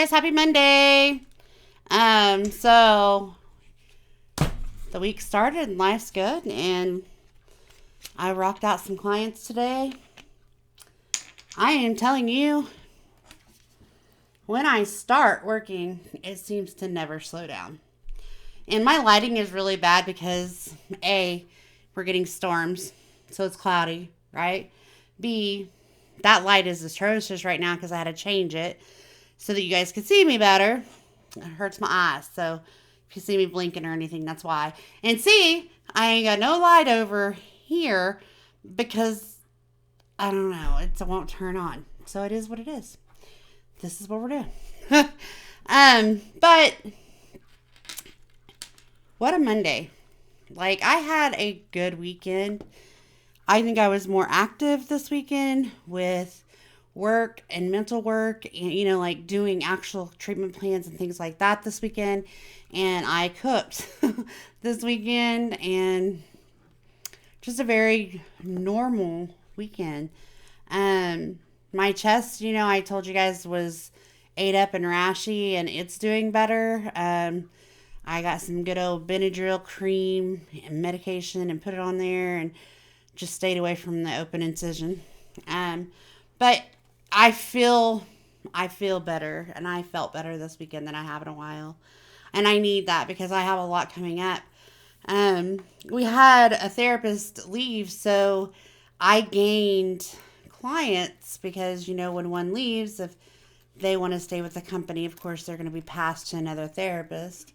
guys. Happy Monday. So the week started and life's good, and I rocked out some clients today. I am telling you, when I start working, it seems to never slow down. And my lighting is really bad because A, we're getting storms, so it's cloudy, right? B, that light is atrocious right now because I had to change it so that you guys could see me better. It hurts my eyes, so if you see me blinking or anything, that's why. And C, I ain't got no light over here because I don't know, it won't turn on. So it is what it is. This is what we're doing. But what a Monday. Like, I had a good weekend. I think I was more active this weekend with work and mental work and, like doing actual treatment plans and things like that this weekend. And I cooked this weekend, and just a very normal weekend. My chest, I told you guys was ate up and rashy, and it's doing better. I got some good old Benadryl cream and medication and put it on there and just stayed away from the open incision. But I feel better, and I felt better this weekend than I have in a while. And I need that because I have a lot coming up. We had a therapist leave, so I gained clients because, when one leaves, if they want to stay with the company, of course, they're going to be passed to another therapist.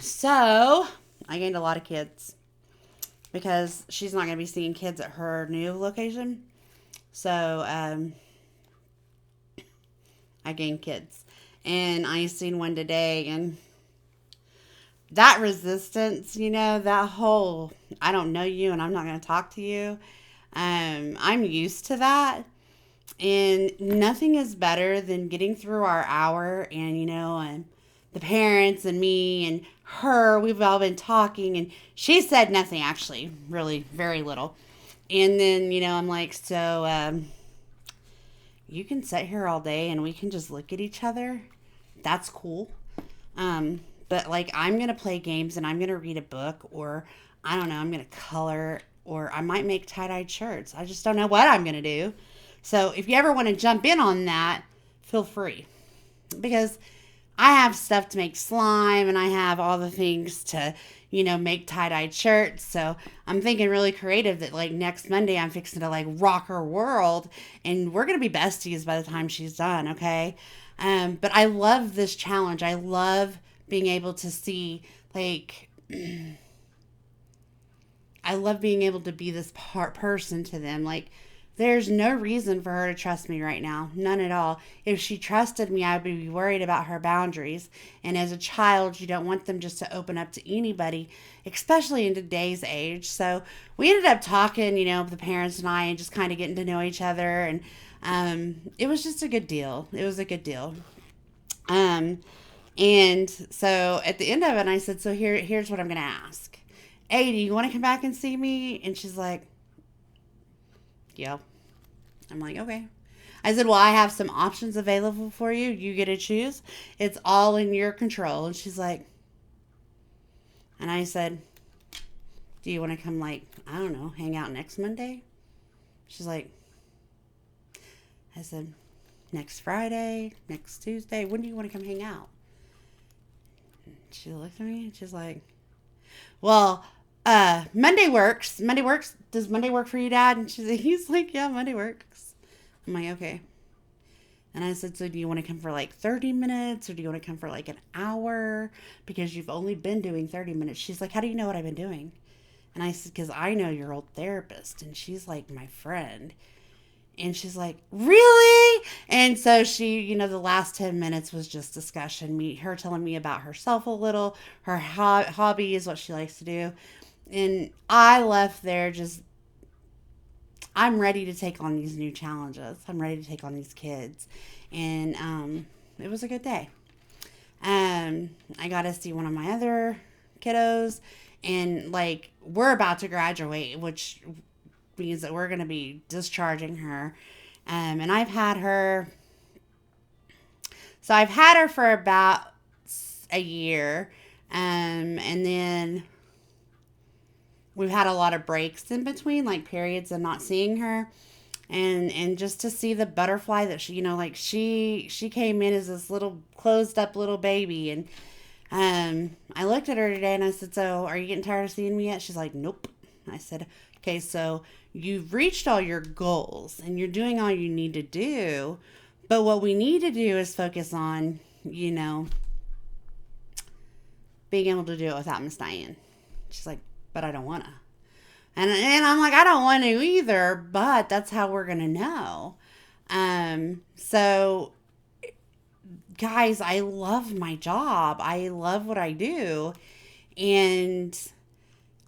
So I gained a lot of kids because she's not going to be seeing kids at her new location. So I gained kids, and I seen one today, and that resistance, that whole, I don't know you and I'm not going to talk to you. I'm used to that. And nothing is better than getting through our hour and, and the parents and me and her, we've all been talking, and she said nothing, actually, really very little. And then, I'm like, so you can sit here all day and we can just look at each other. That's cool. But like, I'm going to play games and I'm going to read a book, or I don't know, I'm going to color, or I might make tie-dyed shirts. I just don't know what I'm going to do. So if you ever want to jump in on that, feel free. Because I have stuff to make slime, and I have all the things to, make tie-dyed shirts. So I'm thinking really creative that like next Monday I'm fixing to like rock her world, and we're going to be besties by the time she's done. Okay. But I love this challenge. I love being able to see, like, I love being able to be this person to them. Like, there's no reason for her to trust me right now. None at all. If she trusted me, I would be worried about her boundaries. And as a child, you don't want them just to open up to anybody, especially in today's age. So we ended up talking, the parents and I, and just kind of getting to know each other. And it was just a good deal. It was a good deal. And so at the end of it, I said, so here's what I'm going to ask. A, do you want to come back and see me? And she's like, yeah. I'm like, okay. I said, well, I have some options available for you. You get to choose. It's all in your control. And she's like, and I said, do you want to come, like, I don't know, hang out next Monday? She's like, I said, next Friday, next Tuesday. When do you want to come hang out? She looked at me and she's like, well, Monday works. Monday works. Does Monday work for you, Dad? And he's like, yeah, Monday works. I'm like, okay. And I said, so do you want to come for like 30 minutes, or do you want to come for like an hour? Because you've only been doing 30 minutes. She's like, how do you know what I've been doing? And I said, because I know your old therapist, and she's like my friend. And she's like, really? And so she, the last 10 minutes was just discussion. Her telling me about herself a little, her hobbies, what she likes to do. And I left there just, I'm ready to take on these new challenges. I'm ready to take on these kids. And it was a good day. I got to see one of my other kiddos. And, like, we're about to graduate, which means that we're going to be discharging her. And I've had her So I've had her for about a year. And then we've had a lot of breaks in between, like periods of not seeing her. And just to see the butterfly that she, like she came in as this little closed up little baby. And I looked at her today and I said, so are you getting tired of seeing me yet? She's like, nope. I said, okay, so you've reached all your goals and you're doing all you need to do. But what we need to do is focus on, being able to do it without Miss Diane. She's like, but I don't want to. And I'm like, I don't want to either, but that's how we're going to know. So guys, I love my job. I love what I do. And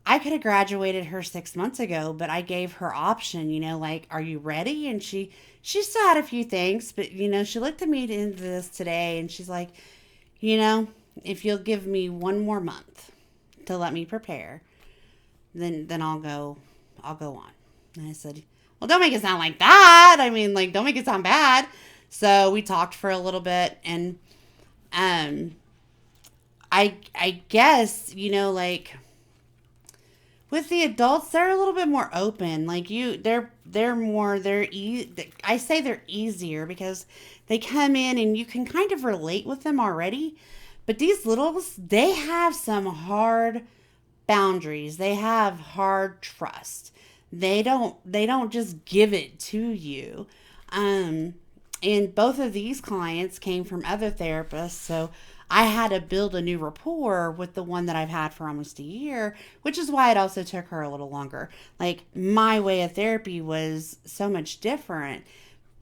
I could have graduated her 6 months ago, but I gave her option, like, are you ready? And she still had a few things, but she looked at me into this today and she's like, if you'll give me one more month to let me prepare, then I'll go on. And I said, well, don't make it sound like that. I mean, like, don't make it sound bad. So we talked for a little bit, and I guess, like, with the adults, they're a little bit more open. Like, I say they're easier because they come in and you can kind of relate with them already. But these littles, they have some hard boundaries. They have hard trust. They don't just give it to you. And both of these clients came from other therapists, so I had to build a new rapport with the one that I've had for almost a year, which is why it also took her a little longer. Like, my way of therapy was so much different,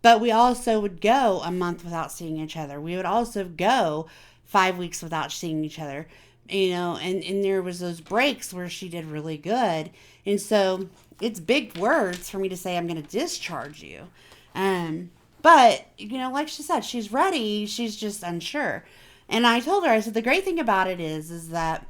but we also would go a month without seeing each other. We would also go 5 weeks without seeing each other, and there was those breaks where she did really good. And so it's big words for me to say I'm going to discharge you. But, like she said, she's ready. She's just unsure. And I told her, I said, the great thing about it is that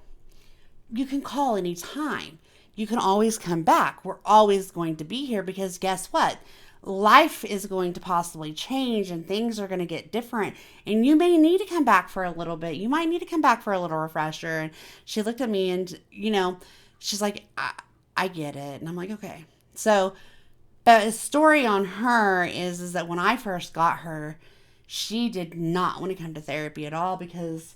you can call anytime. You can always come back. We're always going to be here because guess what? Life is going to possibly change and things are going to get different. And you may need to come back for a little bit. You might need to come back for a little refresher. And she looked at me and, she's like, I get it. And I'm like, okay. So, but a story on her is that when I first got her, she did not want to come to therapy at all because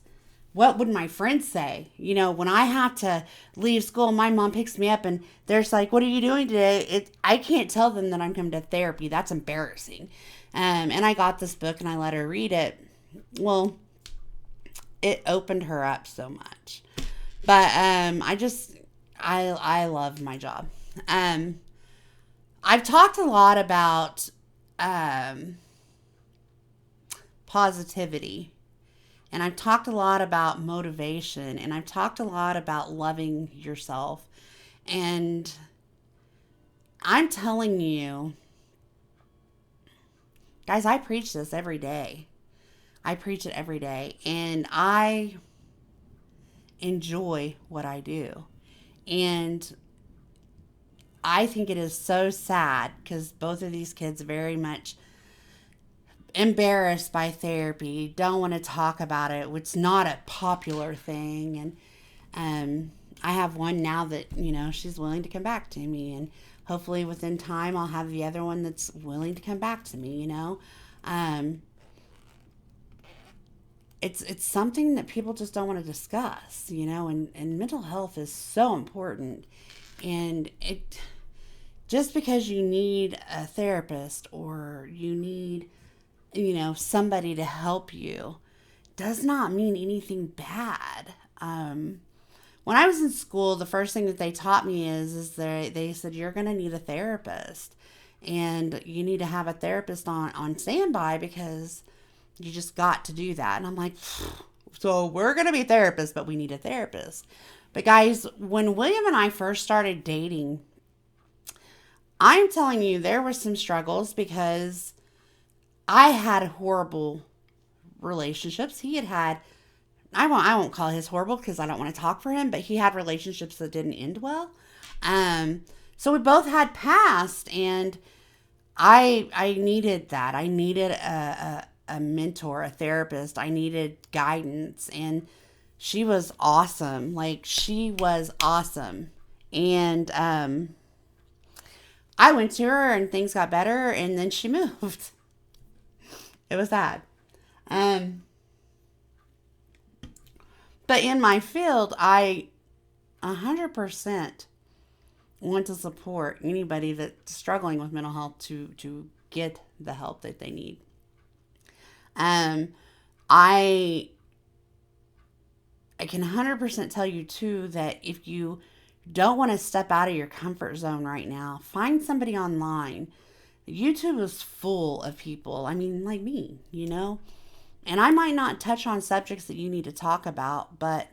what would my friends say? When I have to leave school, my mom picks me up and they're like, what are you doing today? I can't tell them that I'm coming to therapy. That's embarrassing. And I got this book and I let her read it. Well, it opened her up so much. But I love my job. I've talked a lot about positivity, and I've talked a lot about motivation, and I've talked a lot about loving yourself. And I'm telling you, guys, I preach this every day. I preach it every day, and I enjoy what I do. And I think it is so sad because both of these kids very much embarrassed by therapy, don't want to talk about it. It's not a popular thing. And I have one now that, she's willing to come back to me. And hopefully within time, I'll have the other one that's willing to come back to me, It's something that people just don't want to discuss, and mental health is so important. And just because you need a therapist or you need, somebody to help you does not mean anything bad. When I was in school, the first thing that they taught me is they said, you're going to need a therapist and you need to have a therapist on standby because you just got to do that. And I'm like, so we're going to be therapists, but we need a therapist. But guys, when William and I first started dating, I'm telling you, there were some struggles because I had horrible relationships. He had, I won't call his horrible because I don't want to talk for him, but he had relationships that didn't end well. So we both had past, and I needed that. I needed a mentor, a therapist. I needed guidance, and she was awesome. Like, she was awesome. And I went to her and things got better, and then she moved. It was sad. Um, but in my field, I 100% want to support anybody that's struggling with mental health to get the help that they need. Um, I I can 100% tell you too that if you don't want to step out of your comfort zone right now, find somebody online. YouTube is full of people. I mean, like me, you know? And I might not touch on subjects that you need to talk about, but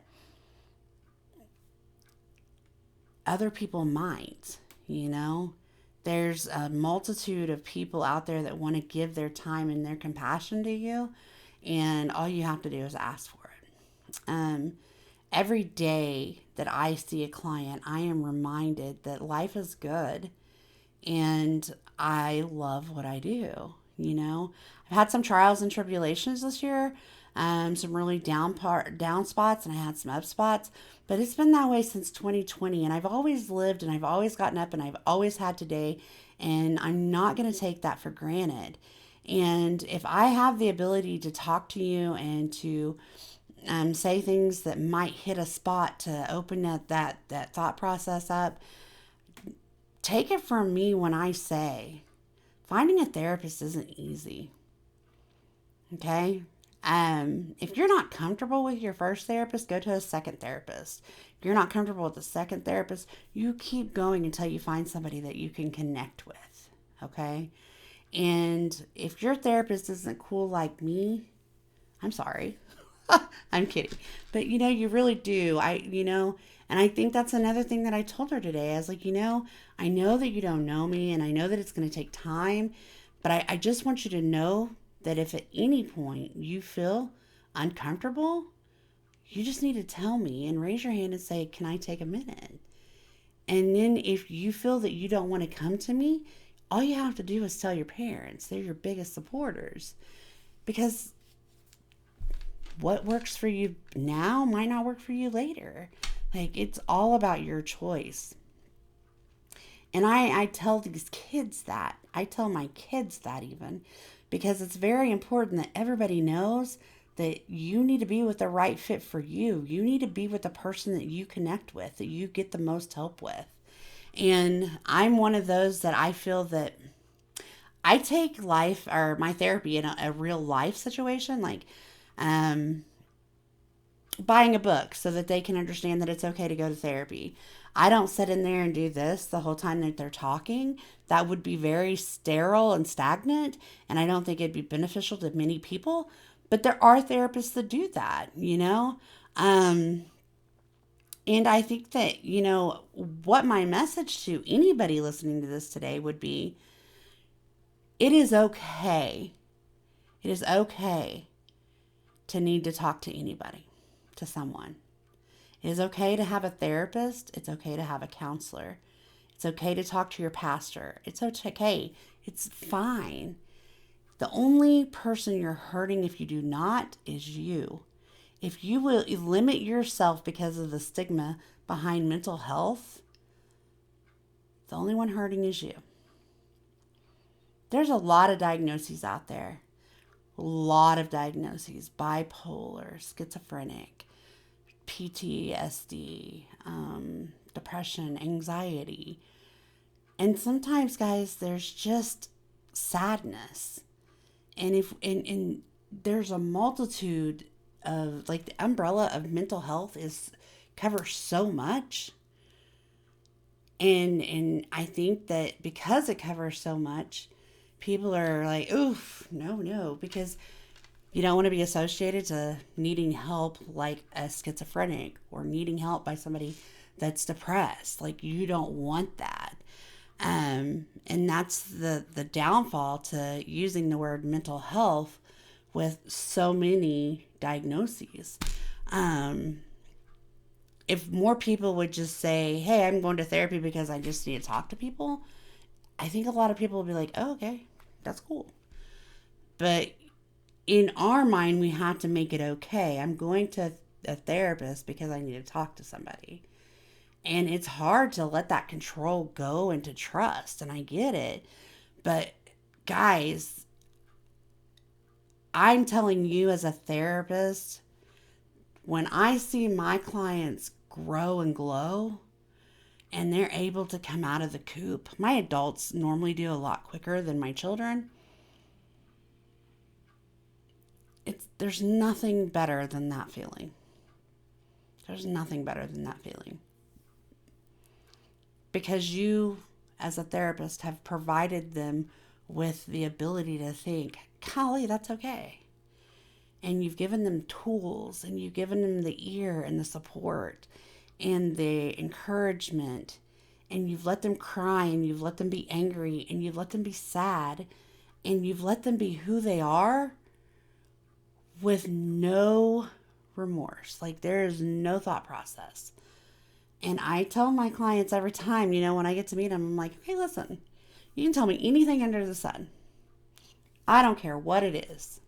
other people might, you know? There's a multitude of people out there that want to give their time and their compassion to you, and all you have to do is ask for it. Every day that I see a client, I am reminded that life is good and I love what I do. You know, I've had some trials and tribulations this year, some really down spots, and I had some up spots, but it's been that way since 2020. And I've always lived, and I've always gotten up, and I've always had today, and I'm not going to take that for granted. And if I have the ability to talk to you and to say things that might hit a spot to open that thought process up, take it from me when I say finding a therapist isn't easy. Okay? If you're not comfortable with your first therapist, go to a second therapist. If you're not comfortable with the second therapist, you keep going until you find somebody that you can connect with. Okay? And if your therapist isn't cool like me, I'm sorry. I'm kidding. But you really do. And I think that's another thing that I told her today. I was like, I know that you don't know me, and I know that it's going to take time, but I just want you to know that if at any point you feel uncomfortable, you just need to tell me and raise your hand and say, can I take a minute? And then if you feel that you don't want to come to me, all you have to do is tell your parents. They're your biggest supporters. Because what works for you now might not work for you later. Like, it's all about your choice. And I tell these kids that. I tell my kids that even. Because it's very important that everybody knows that you need to be with the right fit for you. You need to be with the person that you connect with, that you get the most help with. And I'm one of those that I feel that I take life or my therapy in a real life situation, like buying a book so that they can understand that it's okay to go to therapy. I don't sit in there and do this the whole time that they're talking. That would be very sterile and stagnant, and I don't think it'd be beneficial to many people. But there are therapists that do that, And I think that, what my message to anybody listening to this today would be, it is okay. It is okay to need to talk to anybody, to someone. It is okay to have a therapist. It's okay to have a counselor. It's okay to talk to your pastor. It's okay. It's fine. The only person you're hurting if you do not is you. If you will limit yourself because of the stigma behind mental health, the only one hurting is you. There's a lot of diagnoses out there. A lot of diagnoses. Bipolar, schizophrenic, PTSD, depression, anxiety. And sometimes, guys, there's just sadness. And there's a multitude of, like, the umbrella of mental health covers so much. And I think that because it covers so much, people are like, oof, no, because you don't want to be associated to needing help like a schizophrenic or needing help by somebody that's depressed. Like, you don't want that. And that's the downfall to using the word mental health with so many diagnoses. If more people would just say, hey, I'm going to therapy because I just need to talk to people, I think a lot of people would be like, oh, okay, that's cool. But in our mind, we have to make it okay. I'm going to a therapist because I need to talk to somebody. And it's hard to let that control go and to trust. And I get it. But guys, I'm telling you as a therapist, when I see my clients grow and glow and they're able to come out of the coop, my adults normally do a lot quicker than my children. There's nothing better than that feeling. There's nothing better than that feeling. Because you, as a therapist, have provided them with the ability to think, golly, that's okay. And you've given them tools, and you've given them the ear and the support and the encouragement, and you've let them cry, and you've let them be angry, and you've let them be sad, and you've let them be who they are with no remorse. Like, there is no thought process. And I tell my clients every time, when I get to meet them, I'm like, okay, listen, you can tell me anything under the sun. I don't care what it is.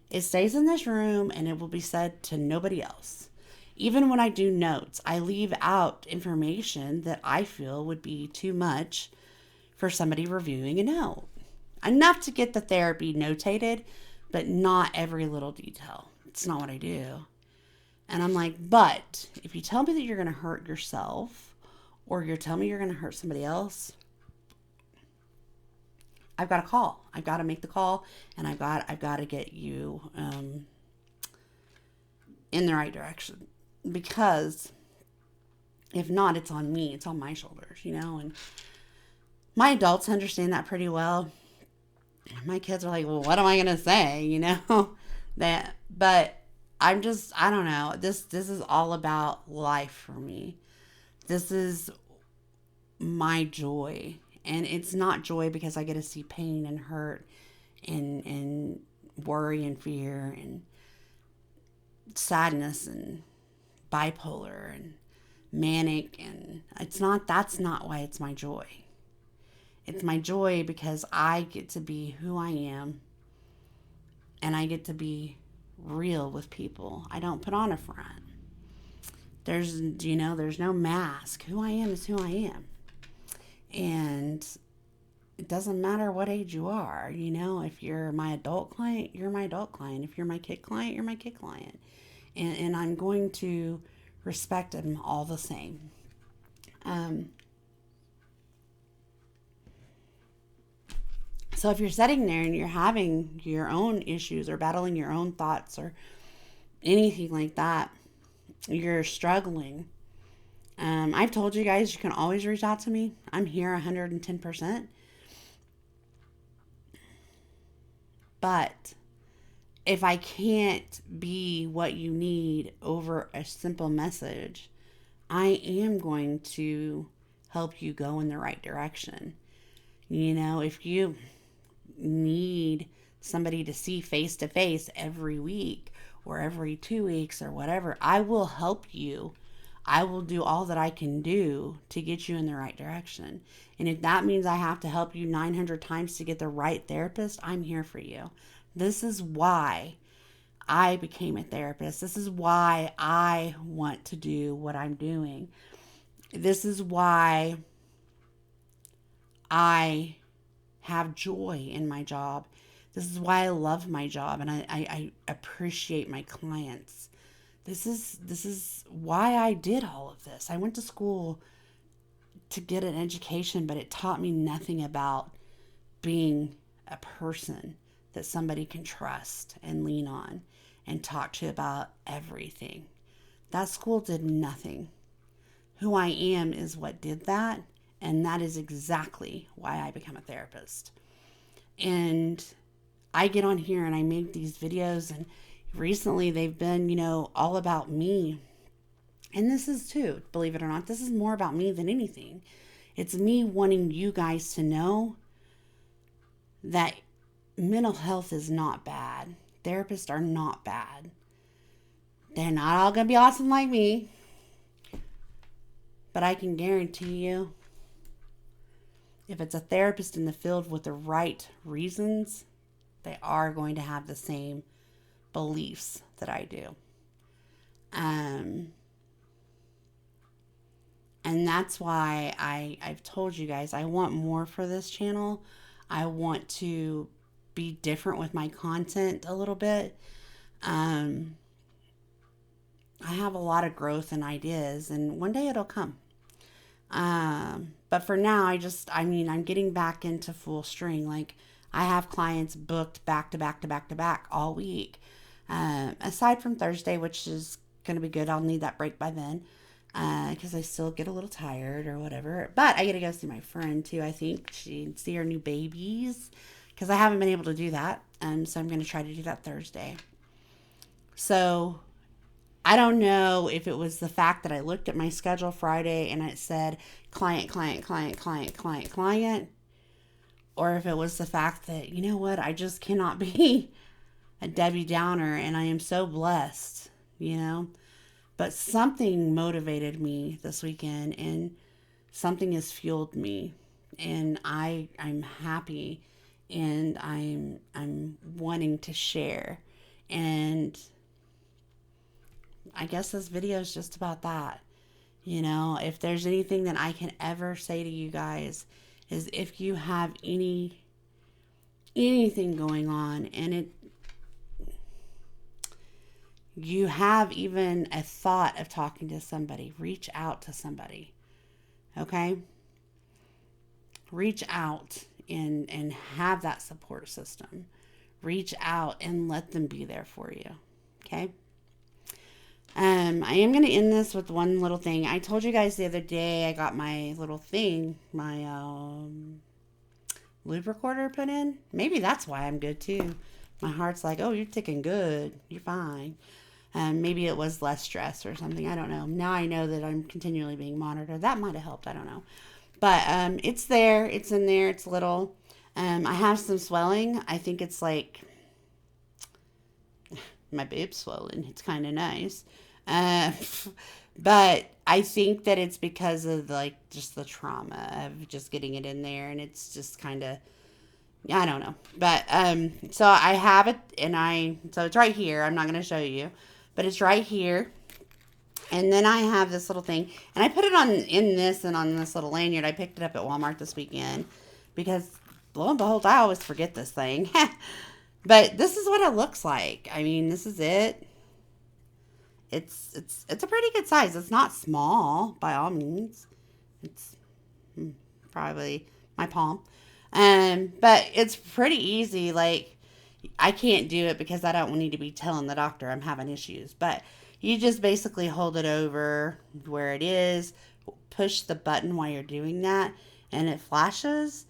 It stays in this room and it will be said to nobody else. Even when I do notes, I leave out information that I feel would be too much for somebody reviewing a note. Enough to get the therapy notated, but not every little detail. It's not what I do. And I'm like, but if you tell me that you're going to hurt yourself or you're telling me you're going to hurt somebody else, I've got to call. I've got to make the call, and I've got to get you in the right direction. Because if not, it's on me. It's on my shoulders, and my adults understand that pretty well. My kids are like, well, what am I going to say? But I don't know. This is all about life for me. This is my joy. And it's not joy because I get to see pain and hurt and worry and fear and sadness and bipolar and manic. And that's not why it's my joy. It's my joy because I get to be who I am, and I get to be real with people. I don't put on a front. There's no mask. Who I am is who I am. And it doesn't matter what age you are. If you're my adult client, you're my adult client. If you're my kid client, you're my kid client. And I'm going to respect them all the same. So if you're sitting there and you're having your own issues or battling your own thoughts or anything like that, you're struggling, I've told you guys you can always reach out to me. I'm here 110%. But if I can't be what you need over a simple message, I am going to help you go in the right direction. If you need somebody to see face to face every week or every 2 weeks or whatever, I will help you. I will do all that I can do to get you in the right direction. And if that means I have to help you 900 times to get the right therapist, I'm here for you. This is why I became a therapist. This is why I want to do what I'm doing. This is why I have joy in my job. This is why I love my job, and I appreciate my clients. This is why I did all of this. I went to school to get an education, but it taught me nothing about being a person that somebody can trust and lean on and talk to about everything. That school did nothing. Who I am is what did that, and that is exactly why I become a therapist. And I get on here and I make these videos, and recently they've been, all about me. And this is too, believe it or not, this is more about me than anything. It's me wanting you guys to know that mental health is not bad. Therapists are not bad. They're not all going to be awesome like me. But I can guarantee you, if it's a therapist in the field with the right reasons, they are going to have the same beliefs that I do. And that's why I've told you guys I want more for this channel. I want to be different with my content a little bit. I have a lot of growth and ideas, and one day it'll come. But for now, I'm getting back into full string. Like, I have clients booked back to back to back to back all week. Aside from Thursday, which is going to be good. I'll need that break by then. Because I still get a little tired or whatever. But I get to go see my friend too, I think. See her new babies. Because I haven't been able to do that. So I'm going to try to do that Thursday. So I don't know if it was the fact that I looked at my schedule Friday and it said client, client, client, client, client, client. Or if it was the fact that, you know what, I just cannot be a Debbie Downer and I am so blessed, you know. But something motivated me this weekend, and something has fueled me, and I'm happy, and I'm wanting to share. And I guess this video is just about that. You know, if there's anything that I can ever say to you guys, is if you have anything going on, and you have even a thought of talking to somebody, reach out to somebody. Okay? Reach out and have that support system. Reach out and let them be there for you. Okay? I am going to end this with one little thing. I told you guys the other day I got my little thing, my loop recorder put in. Maybe that's why I'm good too. My heart's like, oh, you're ticking good. You're fine. Maybe it was less stress or something. I don't know. Now I know that I'm continually being monitored. That might have helped. I don't know. But it's there. It's in there. It's little. I have some swelling. I think it's like my boob's swollen. It's kind of nice. But I think that it's because of like just the trauma of just getting it in there. And it's just kind of, I don't know. But so I have it, and so it's right here. I'm not going to show you. But it's right here. And then I have this little thing. And I put it in this and on this little lanyard. I picked it up at Walmart this weekend. Because, lo and behold, I always forget this thing. But this is what it looks like. I mean, this is it. It's a pretty good size. It's not small, by all means. It's probably my palm. But it's pretty easy. Like, I can't do it because I don't need to be telling the doctor I'm having issues. But you just basically hold it over where it is, push the button while you're doing that, and it flashes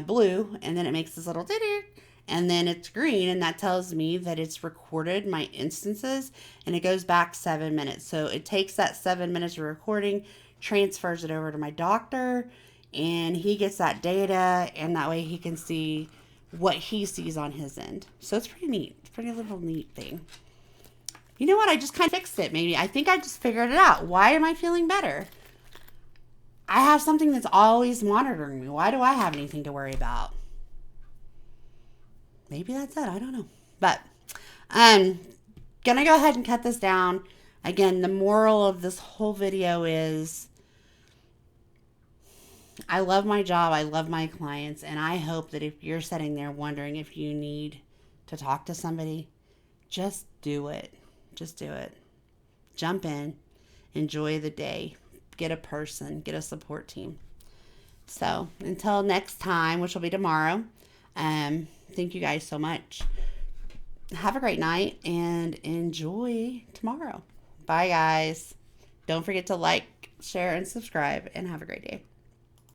blue, and then it makes this little ding, and then it's green, and that tells me that it's recorded my instances, and it goes back 7 minutes. So it takes that 7 minutes of recording, transfers it over to my doctor, and he gets that data, and that way he can see what he sees on his end. So it's pretty neat. It's a pretty little neat thing. You know what? I just kind of fixed it, maybe. I think I just figured it out. Why am I feeling better? I have something that's always monitoring me. Why do I have anything to worry about? Maybe that's it. I don't know. But I'm going to go ahead and cut this down. Again, the moral of this whole video is I love my job. I love my clients. And I hope that if you're sitting there wondering if you need to talk to somebody, just do it. Just do it. Jump in. Enjoy the day. Get a person. Get a support team. So until next time, which will be tomorrow, thank you guys so much. Have a great night and enjoy tomorrow. Bye, guys. Don't forget to like, share, and subscribe, and have a great day.